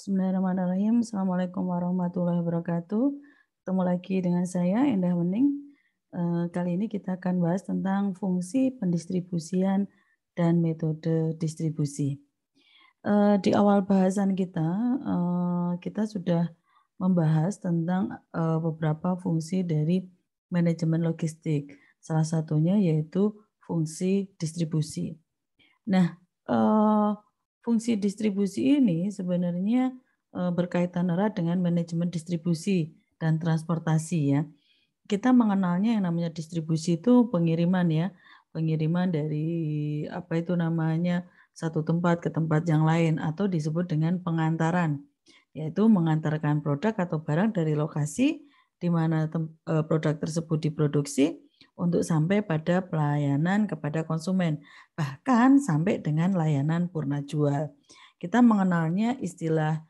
Bismillahirrahmanirrahim. Assalamualaikum warahmatullahi wabarakatuh. Ketemu lagi dengan saya, Endah Wening. Kali ini kita akan bahas tentang fungsi pendistribusian dan metode distribusi. Di awal bahasan kita, kita sudah membahas tentang beberapa fungsi dari manajemen logistik. Salah satunya yaitu fungsi distribusi. Nah, fungsi distribusi ini sebenarnya berkaitan erat dengan manajemen distribusi dan transportasi ya. Kita mengenalnya yang namanya distribusi itu pengiriman ya, pengiriman dari apa itu namanya satu tempat ke tempat yang lain atau disebut dengan pengantaran, yaitu mengantarkan produk atau barang dari lokasi di mana produk tersebut diproduksi untuk sampai pada pelayanan kepada konsumen, bahkan sampai dengan layanan purna jual. Kita mengenalnya istilah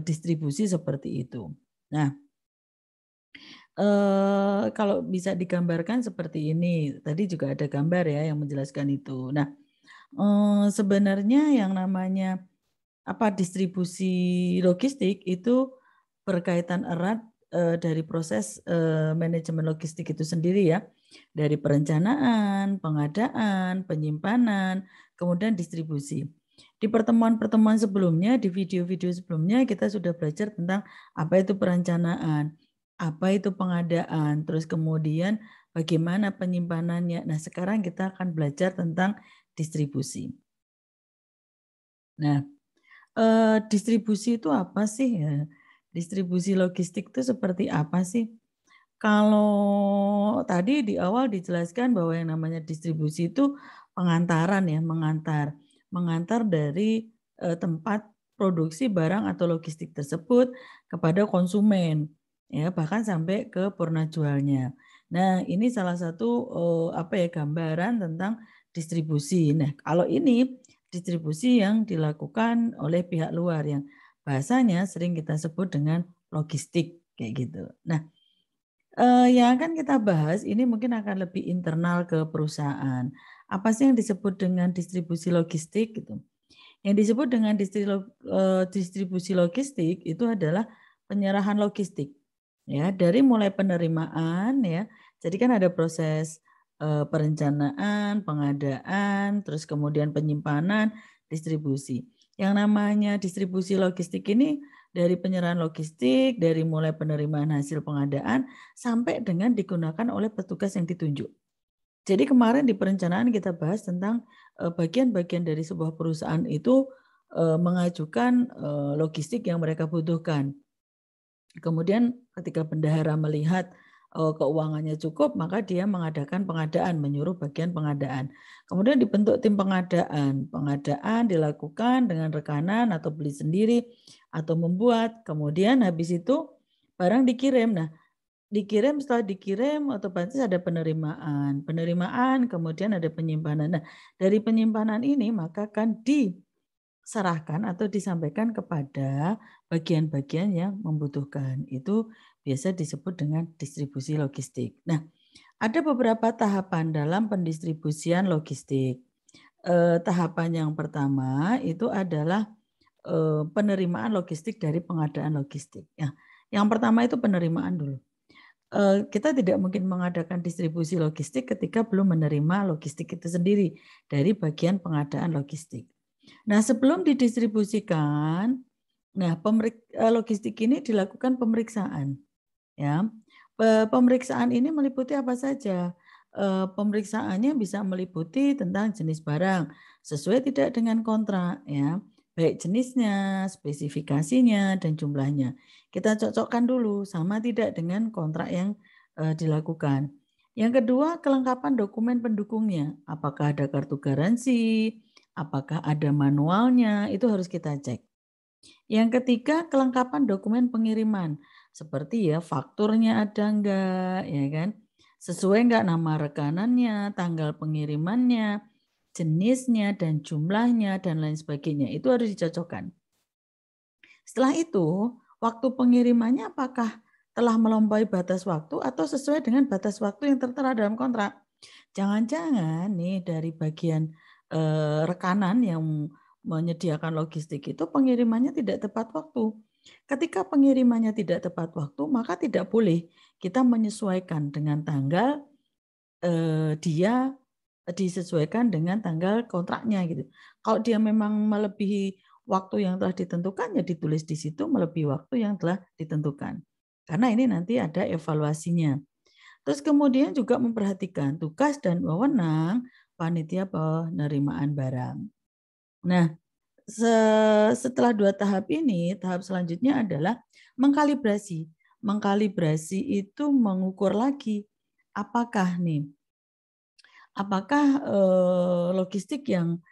distribusi seperti itu. Nah, kalau bisa digambarkan seperti ini, tadi juga ada gambar ya yang menjelaskan itu. Nah, sebenarnya yang namanya distribusi logistik itu berkaitan erat dari proses manajemen logistik itu sendiri ya, dari perencanaan, pengadaan, penyimpanan, kemudian distribusi. Di pertemuan-pertemuan sebelumnya, di video-video sebelumnya kita sudah belajar tentang apa itu perencanaan, apa itu pengadaan, terus kemudian bagaimana penyimpanannya. Nah, sekarang kita akan belajar tentang distribusi. Nah, distribusi itu apa sih ya? Distribusi logistik itu seperti apa sih? Kalau tadi di awal dijelaskan bahwa yang namanya distribusi itu pengantaran ya, mengantar dari tempat produksi barang atau logistik tersebut kepada konsumen, ya bahkan sampai ke purna jualnya. Nah, ini salah satu gambaran tentang distribusi. Nah, kalau ini distribusi yang dilakukan oleh pihak luar yang bahasanya sering kita sebut dengan logistik kayak gitu. Nah, yang akan kita bahas ini mungkin akan lebih internal ke perusahaan. Apa sih yang disebut dengan distribusi logistik gitu? Yang disebut dengan distribusi logistik itu adalah penyerahan logistik. Ya, dari mulai penerimaan ya. Jadi kan ada proses perencanaan, pengadaan, terus kemudian penyimpanan, distribusi. Yang namanya distribusi logistik ini dari penyerahan logistik, dari mulai penerimaan hasil pengadaan sampai dengan digunakan oleh petugas yang ditunjuk. Jadi kemarin di perencanaan kita bahas tentang bagian-bagian dari sebuah perusahaan itu mengajukan logistik yang mereka butuhkan. Kemudian ketika bendahara melihat keuangannya cukup, maka dia mengadakan pengadaan, menyuruh bagian pengadaan. Kemudian dibentuk tim pengadaan. Pengadaan dilakukan dengan rekanan atau beli sendiri atau membuat. Kemudian habis itu barang dikirim. Nah, setelah dikirim otomatis ada penerimaan. Penerimaan kemudian ada penyimpanan. Nah, dari penyimpanan ini maka akan diserahkan atau disampaikan kepada bagian-bagian yang membutuhkan. Itu biasa disebut dengan distribusi logistik. Nah, ada beberapa tahapan dalam pendistribusian logistik. Tahapan yang pertama itu adalah penerimaan logistik dari pengadaan logistik. Ya, yang pertama itu penerimaan dulu. Kita tidak mungkin mengadakan distribusi logistik ketika belum menerima logistik itu sendiri dari bagian pengadaan logistik. Nah, sebelum didistribusikan, logistik ini dilakukan pemeriksaan. Ya, pemeriksaan ini meliputi apa saja? Pemeriksaannya bisa meliputi tentang jenis barang sesuai tidak dengan kontrak, ya, baik jenisnya, spesifikasinya, dan jumlahnya. Kita cocokkan dulu sama tidak dengan kontrak yang dilakukan. Yang kedua, kelengkapan dokumen pendukungnya. Apakah ada kartu garansi, apakah ada manualnya, itu harus kita cek. Yang ketiga, kelengkapan dokumen pengiriman. Seperti ya fakturnya ada enggak, ya kan? Sesuai enggak nama rekanannya, tanggal pengirimannya, jenisnya dan jumlahnya dan lain sebagainya. Itu harus dicocokkan. Setelah itu, waktu pengirimannya apakah telah melampaui batas waktu atau sesuai dengan batas waktu yang tertera dalam kontrak? Jangan-jangan nih dari bagian rekanan yang menyediakan logistik itu pengirimannya tidak tepat waktu. Ketika pengirimannya tidak tepat waktu, maka tidak boleh kita menyesuaikan dengan tanggal dia disesuaikan dengan tanggal kontraknya gitu. Kalau dia memang melebihi waktu yang telah ditentukan, ya ditulis di situ melebihi waktu yang telah ditentukan. Karena ini nanti ada evaluasinya. Terus kemudian juga memperhatikan tugas dan wewenang panitia penerimaan barang. Nah, setelah 2 tahap ini, tahap selanjutnya adalah mengkalibrasi. Mengkalibrasi itu mengukur lagi apakah logistik yang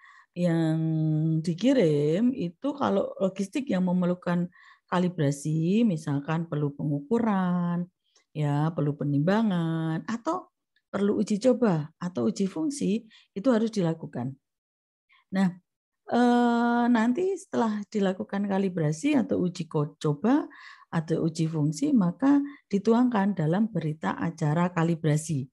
dikirim itu, kalau logistik yang memerlukan kalibrasi, misalkan perlu pengukuran, ya perlu penimbangan, atau perlu uji coba atau uji fungsi, itu harus dilakukan. Nah, nanti setelah dilakukan kalibrasi atau uji coba atau uji fungsi, maka dituangkan dalam berita acara kalibrasi.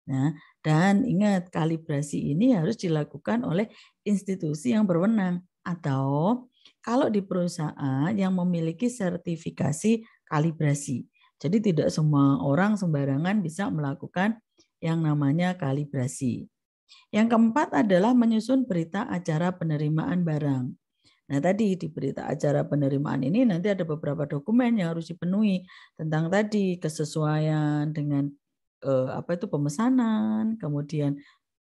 Nah, dan ingat, kalibrasi ini harus dilakukan oleh institusi yang berwenang atau kalau di perusahaan yang memiliki sertifikasi kalibrasi. Jadi tidak semua orang sembarangan bisa melakukan yang namanya kalibrasi. Yang keempat adalah menyusun berita acara penerimaan barang. Nah, tadi di berita acara penerimaan ini nanti ada beberapa dokumen yang harus dipenuhi tentang tadi kesesuaian dengan pemesanan, kemudian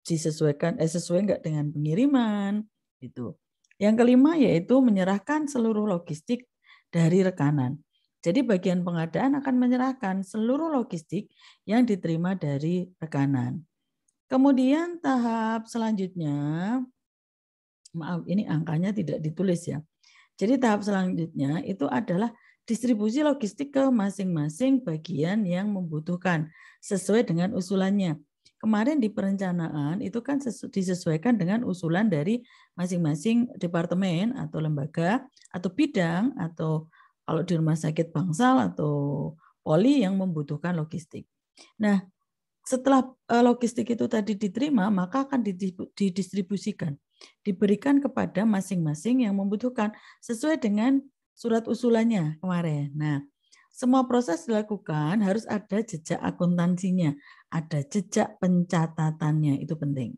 disesuaikan sesuai enggak dengan pengiriman gitu. Yang kelima yaitu menyerahkan seluruh logistik dari rekanan. Jadi bagian pengadaan akan menyerahkan seluruh logistik yang diterima dari rekanan. Kemudian tahap selanjutnya, maaf ini angkanya tidak ditulis ya. Jadi tahap selanjutnya itu adalah distribusi logistik ke masing-masing bagian yang membutuhkan sesuai dengan usulannya. Kemarin di perencanaan itu kan disesuaikan dengan usulan dari masing-masing departemen atau lembaga atau bidang, atau kalau di rumah sakit bangsal atau poli yang membutuhkan logistik. Nah, setelah logistik itu tadi diterima, maka akan didistribusikan, diberikan kepada masing-masing yang membutuhkan sesuai dengan surat usulannya kemarin. Nah, semua proses dilakukan harus ada jejak akuntansinya, ada jejak pencatatannya, itu penting.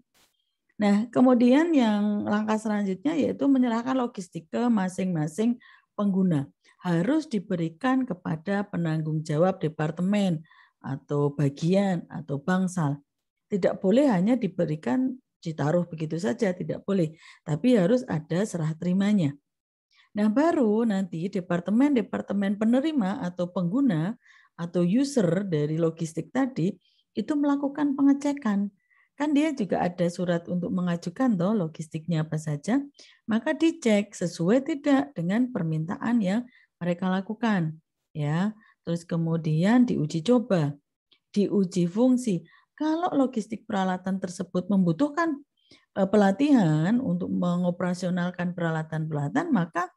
Nah, kemudian yang langkah selanjutnya yaitu menyerahkan logistik ke masing-masing pengguna. Harus diberikan kepada penanggung jawab departemen atau bagian atau bangsal. Tidak boleh hanya diberikan ditaruh begitu saja, tidak boleh. Tapi harus ada serah terimanya. Nah, baru nanti departemen penerima atau pengguna atau user dari logistik tadi itu melakukan pengecekan. Kan dia juga ada surat untuk mengajukan toh logistiknya apa saja, maka dicek sesuai tidak dengan permintaan yang mereka lakukan, ya. Terus kemudian diuji coba, diuji fungsi. Kalau logistik peralatan tersebut membutuhkan pelatihan untuk mengoperasionalkan peralatan-peralatan, maka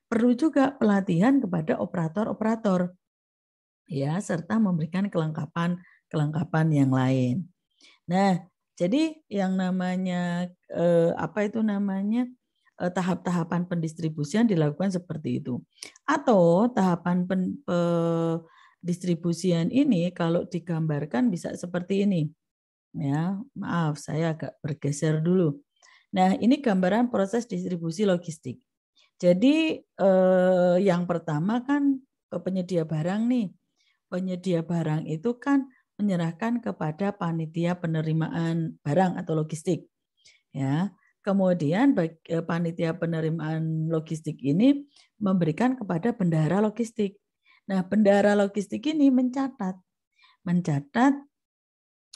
perlu juga pelatihan kepada operator-operator, ya, serta memberikan kelengkapan yang lain. Nah, jadi yang namanya tahap-tahapan pendistribusian dilakukan seperti itu. Atau tahapan pendistribusian ini kalau digambarkan bisa seperti ini. Ya, maaf saya agak bergeser dulu. Nah, ini gambaran proses distribusi logistik. Jadi yang pertama kan penyedia barang nih. Penyedia barang itu kan menyerahkan kepada panitia penerimaan barang atau logistik. Ya. Kemudian panitia penerimaan logistik ini memberikan kepada bendahara logistik. Nah, bendahara logistik ini mencatat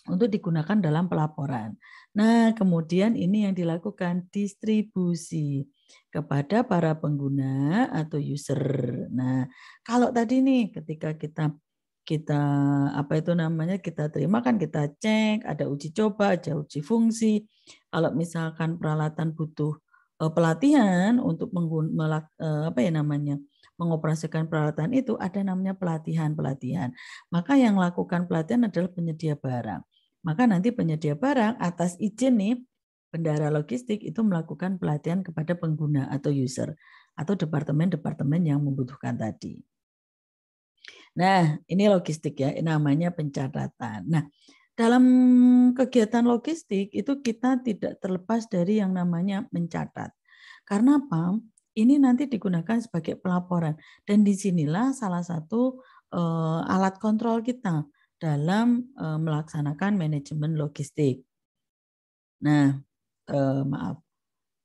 untuk digunakan dalam pelaporan. Nah, kemudian ini yang dilakukan distribusi kepada para pengguna atau user. Nah, kalau tadi nih ketika kita kita terima kan kita cek, ada uji coba, ada uji fungsi. Kalau misalkan peralatan butuh pelatihan untuk mengoperasikan peralatan itu, ada namanya pelatihan. Maka yang lakukan pelatihan adalah penyedia barang. Maka nanti penyedia barang atas izin nih bendahara logistik itu melakukan pelatihan kepada pengguna atau user atau departemen-departemen yang membutuhkan tadi. Nah, ini logistik ya, namanya pencatatan. Nah, dalam kegiatan logistik itu kita tidak terlepas dari yang namanya mencatat. Karena apa? Ini nanti digunakan sebagai pelaporan dan disinilah salah satu alat kontrol kita dalam melaksanakan manajemen logistik. Nah, maaf.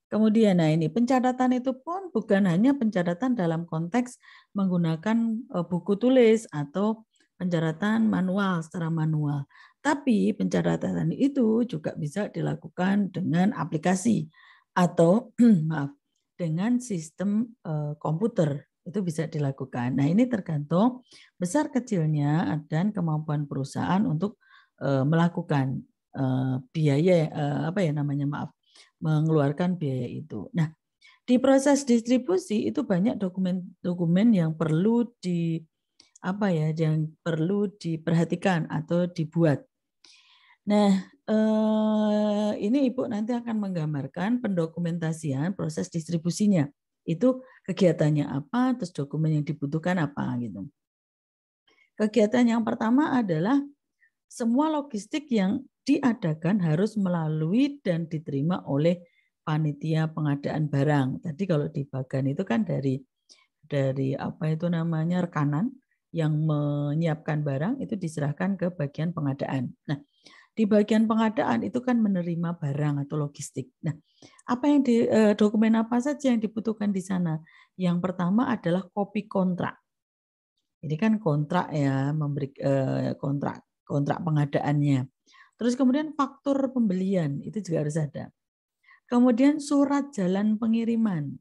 Kemudian, nah ini pencatatan itu pun bukan hanya pencatatan dalam konteks menggunakan buku tulis atau pencatatan manual secara manual. Tapi pencatatan itu juga bisa dilakukan dengan aplikasi atau maaf, dengan sistem komputer. Itu bisa dilakukan. Nah, ini tergantung besar kecilnya dan kemampuan perusahaan untuk melakukan biaya apa ya namanya, maaf, mengeluarkan biaya itu. Nah, di proses distribusi itu banyak dokumen-dokumen yang perlu yang perlu diperhatikan atau dibuat. Nah, ini Ibu nanti akan menggambarkan pendokumentasian proses distribusinya. Itu kegiatannya apa, terus dokumen yang dibutuhkan apa gitu. Kegiatan yang pertama adalah semua logistik yang diadakan harus melalui dan diterima oleh panitia pengadaan barang. Tadi kalau di bagan itu kan dari apa itu namanya rekanan yang menyiapkan barang itu diserahkan ke bagian pengadaan. Nah, di bagian pengadaan itu kan menerima barang atau logistik. Nah, apa yang dokumen apa saja yang dibutuhkan di sana? Yang pertama adalah kopi kontrak. Ini kan kontrak ya, memberi kontrak pengadaannya. Terus kemudian faktur pembelian itu juga harus ada. Kemudian surat jalan pengiriman,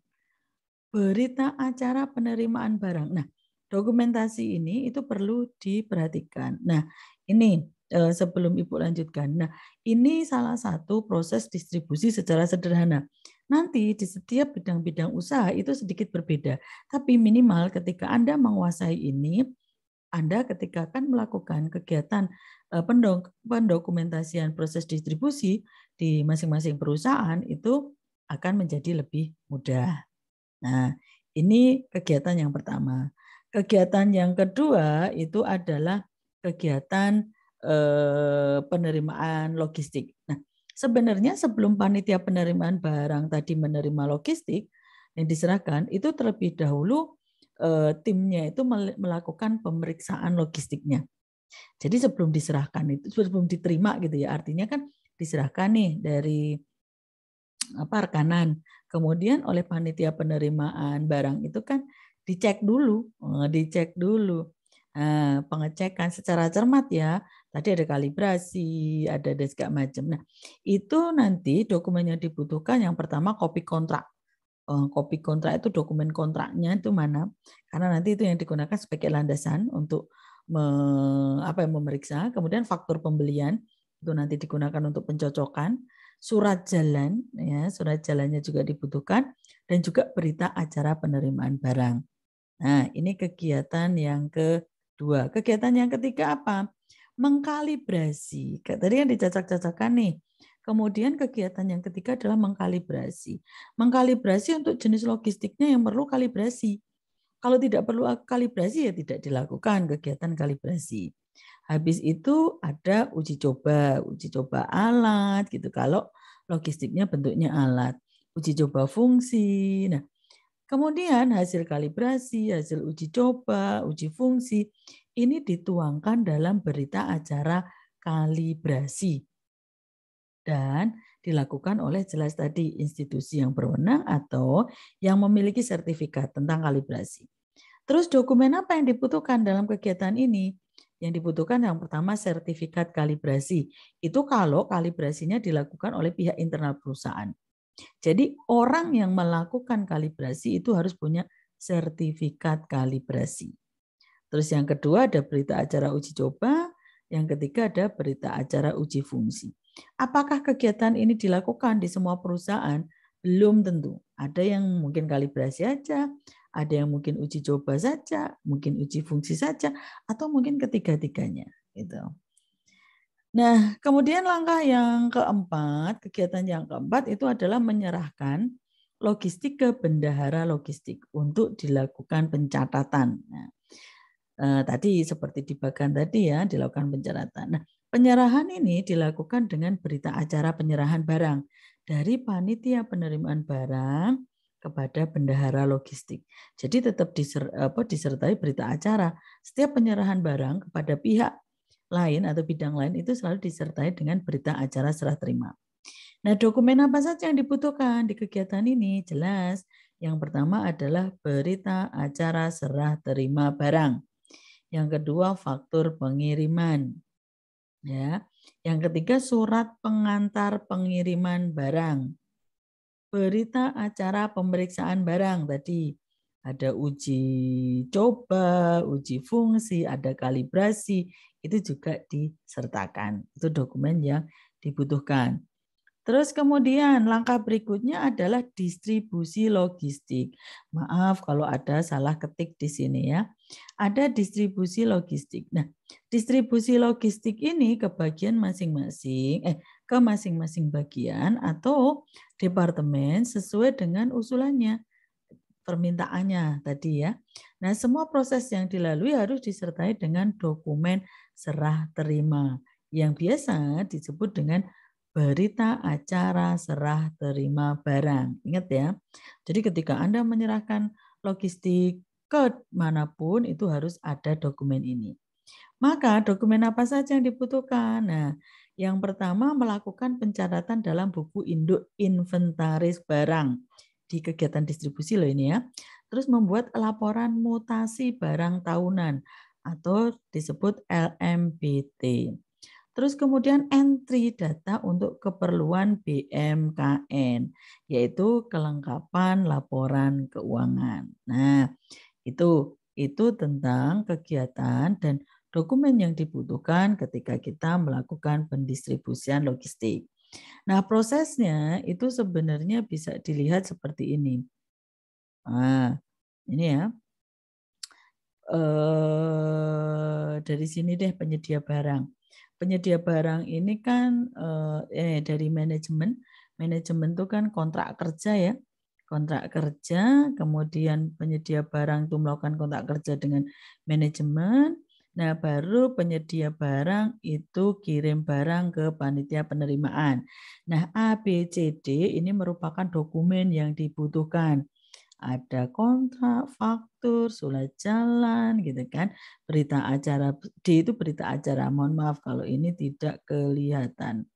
berita acara penerimaan barang. Nah, dokumentasi ini itu perlu diperhatikan. Nah, ini sebelum Ibu lanjutkan. Nah, ini salah satu proses distribusi secara sederhana. Nanti di setiap bidang-bidang usaha itu sedikit berbeda. Tapi minimal ketika Anda menguasai ini, Anda ketika akan melakukan kegiatan pendokumentasian proses distribusi di masing-masing perusahaan itu akan menjadi lebih mudah. Nah, ini kegiatan yang pertama. Kegiatan yang kedua itu adalah kegiatan penerimaan logistik. Nah, sebenarnya sebelum panitia penerimaan barang tadi menerima logistik yang diserahkan, itu terlebih dahulu timnya itu melakukan pemeriksaan logistiknya. Jadi sebelum diserahkan itu, sebelum diterima gitu ya, artinya kan diserahkan nih dari rekanan. Kemudian oleh panitia penerimaan barang itu kan dicek dulu. Pengecekan secara cermat ya. Tadi ada kalibrasi, ada segala macam. Nah, itu nanti dokumen yang dibutuhkan yang pertama kopi kontrak. Kopi kontrak itu dokumen kontraknya itu mana? Karena nanti itu yang digunakan sebagai landasan untuk memeriksa. Kemudian faktur pembelian itu nanti digunakan untuk pencocokan. Surat jalan, ya surat jalannya juga dibutuhkan dan juga berita acara penerimaan barang. Nah, ini kegiatan yang kedua. Kegiatan yang ketiga apa? Mengkalibrasi. Tadi yang dicocok-cocokkan nih. Kemudian kegiatan yang ketiga adalah mengkalibrasi. Mengkalibrasi untuk jenis logistiknya yang perlu kalibrasi. Kalau tidak perlu kalibrasi ya tidak dilakukan kegiatan kalibrasi. Habis itu ada uji coba alat gitu. Kalau logistiknya bentuknya alat, uji coba fungsi. Nah, kemudian hasil kalibrasi, hasil uji coba, uji fungsi ini dituangkan dalam berita acara kalibrasi dan dilakukan oleh jelas tadi institusi yang berwenang atau yang memiliki sertifikat tentang kalibrasi. Terus dokumen apa yang dibutuhkan dalam kegiatan ini? Yang dibutuhkan yang pertama sertifikat kalibrasi. Itu kalau kalibrasinya dilakukan oleh pihak internal perusahaan. Jadi orang yang melakukan kalibrasi itu harus punya sertifikat kalibrasi. Terus yang kedua ada berita acara uji coba, yang ketiga ada berita acara uji fungsi. Apakah kegiatan ini dilakukan di semua perusahaan? Belum tentu. Ada yang mungkin kalibrasi aja, ada yang mungkin uji coba saja, mungkin uji fungsi saja, atau mungkin ketiga-tiganya. Gitu. Nah, kemudian langkah yang keempat, kegiatan yang keempat itu adalah menyerahkan logistik ke bendahara logistik untuk dilakukan pencatatan. Nah, tadi seperti di bagian tadi ya, dilakukan pencatatan. Nah, penyerahan ini dilakukan dengan berita acara penyerahan barang dari panitia penerimaan barang kepada bendahara logistik. Jadi tetap disertai berita acara. Setiap penyerahan barang kepada pihak lain atau bidang lain itu selalu disertai dengan berita acara serah terima. Nah, dokumen apa saja yang dibutuhkan di kegiatan ini? Jelas. Yang pertama adalah berita acara serah terima barang. Yang kedua, faktur pengiriman. Ya. Yang ketiga, surat pengantar pengiriman barang. Berita acara pemeriksaan barang tadi. Ada uji coba, uji fungsi, ada kalibrasi, itu juga disertakan. Itu dokumen yang dibutuhkan. Terus kemudian langkah berikutnya adalah distribusi logistik. Maaf kalau ada salah ketik di sini ya. Ada distribusi logistik. Nah, distribusi logistik ini ke bagian masing-masing, ke masing-masing bagian atau departemen sesuai dengan usulannya, permintaannya tadi ya. Nah, semua proses yang dilalui harus disertai dengan dokumen serah terima yang biasa disebut dengan berita acara serah terima barang. Ingat ya. Jadi ketika Anda menyerahkan logistik ke manapun itu harus ada dokumen ini. Maka dokumen apa saja yang dibutuhkan? Nah, yang pertama melakukan pencatatan dalam buku induk inventaris barang di kegiatan distribusi loh ini ya. Terus membuat laporan mutasi barang tahunan atau disebut LMBT. Terus kemudian entry data untuk keperluan BMKN, yaitu kelengkapan laporan keuangan. Nah, itu tentang kegiatan dan dokumen yang dibutuhkan ketika kita melakukan pendistribusian logistik. Nah, prosesnya itu sebenarnya bisa dilihat seperti ini. Nah, ini ya. Dari sini deh penyedia barang. Penyedia barang ini kan dari manajemen. Manajemen itu kan kontrak kerja ya. Kontrak kerja, kemudian penyedia barang itu melakukan kontrak kerja dengan manajemen. Nah, baru penyedia barang itu kirim barang ke panitia penerimaan. Nah, A, B, C, D ini merupakan dokumen yang dibutuhkan. Ada kontrak, faktur, surat jalan gitu kan. Berita acara D itu berita acara. Mohon maaf kalau ini tidak kelihatan.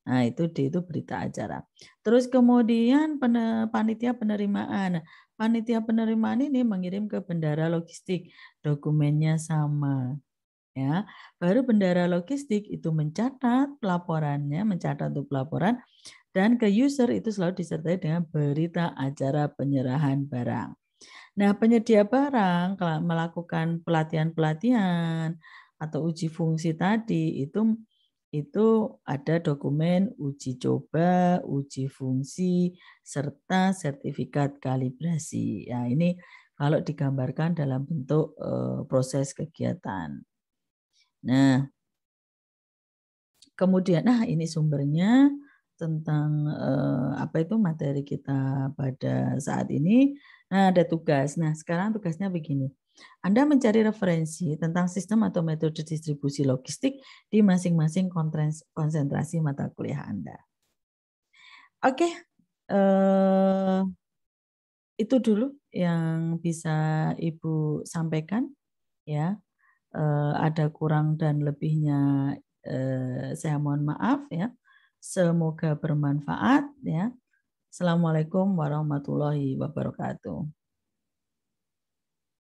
Nah, itu D itu berita acara. Terus kemudian panitia penerimaan. Nah, panitia penerimaan ini mengirim ke bendara logistik. Dokumennya sama. Ya, baru bendara logistik itu mencatat pelaporannya, mencatat untuk pelaporan, dan ke user itu selalu disertai dengan berita acara penyerahan barang. Nah, penyedia barang kalau melakukan pelatihan-pelatihan atau uji fungsi tadi itu ada dokumen uji coba, uji fungsi, serta sertifikat kalibrasi. Ya, ini kalau digambarkan dalam bentuk proses kegiatan. Nah, kemudian, ini sumbernya tentang apa itu materi kita pada saat ini. Nah, ada tugas. Nah, sekarang tugasnya begini. Anda mencari referensi tentang sistem atau metode distribusi logistik di masing-masing konsentrasi mata kuliah Anda. Oke, itu dulu yang bisa Ibu sampaikan ya. Ada kurang dan lebihnya saya mohon maaf ya. Semoga bermanfaat ya. Assalamualaikum warahmatullahi wabarakatuh.